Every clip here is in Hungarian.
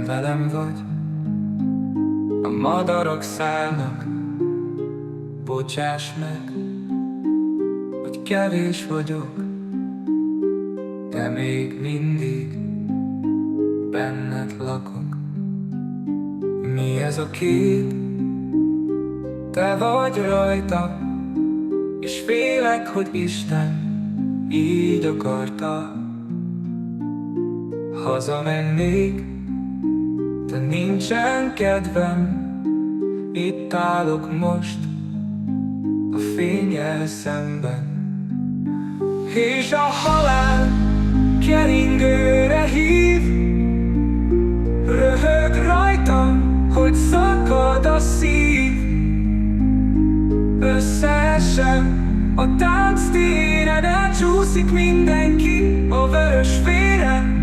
velem vagy, a madarak szállnak. Bocsáss meg, hogy kevés vagyok, de még mindig benned lakok. Mi ez a kép? Te vagy rajta, és félek, hogy Isten így akarta. Hazamennék, de nincsen kedvem. Itt állok most a fénnyel szemben, és a halál keringőre hív. Röhög rajtam, hogy szakad a szív. Összeesem a tánctéren, elcsúszik mindenki a vörös véren,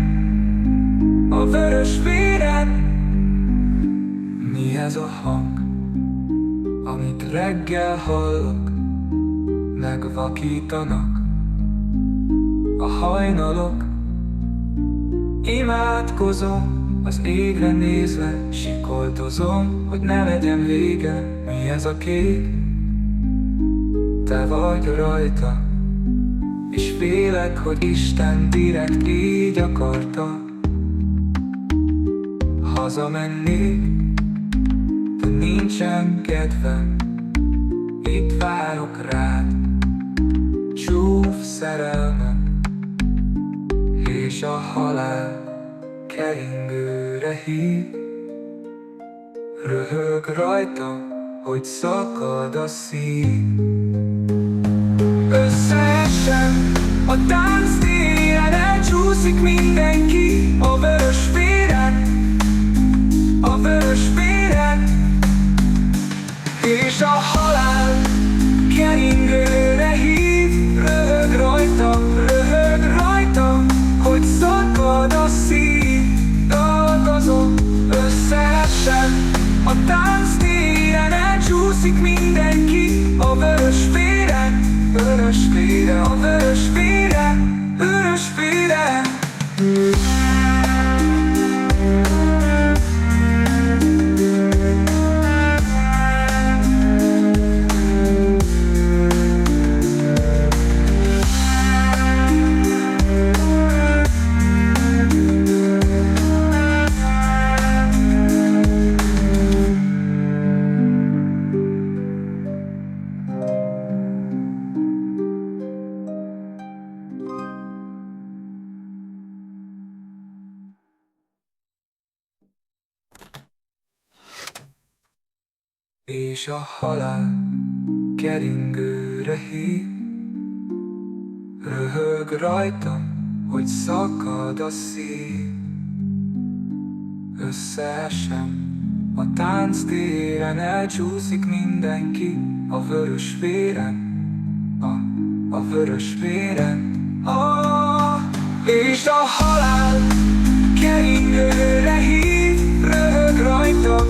a vörös véren. Mi ez a hang, amit reggel hallok? Megvakítanak a hajnalok. Imádkozom, az égre nézve sikoltozom, hogy ne legyen vége. Mi ez a kép? Te vagy rajta, és félek, hogy Isten direkt így akarta. Hazamennék, de nincsen kedvem. Itt várok rád, csúf szerelmem, és a halál keringőre hív. Röhög rajtam, hogy szakad a szív. Összeesem a tánctéren, elcsúszik mindenki a vörös véren, a vörös véren. És a halál keringőre hív. Röhög rajtam, hogy szakad a szív. Dolgozom, összeesem a tánctéren, elcsúszik mindenki a vörös véren, vörös véren, a vörös véren, vörös véren. És a halál keringőre hív. Röhög rajtam, hogy szakad a szív. Összeesem a tánctéren, elcsúszik mindenki a vörös véren, a vörös véren. És a halál keringőre hív. Röhög rajtam,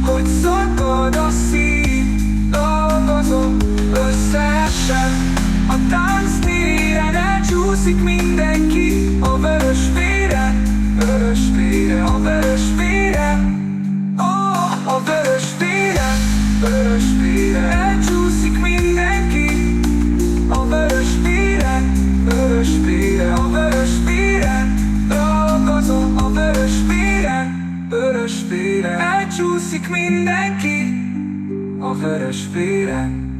hogy szakad a szív. Dolgozom, összeesem a tánctéren, elcsúszik mindenki a vörös véren, vörös véren, a vörös véren. A vörös véren, vörös véren, elcsúszik mindenki a vörös véren, vörös véren, a vörös véren. Dolgozom a vörös véren, vörös véren, elcsúszik mindenki a vörös véren.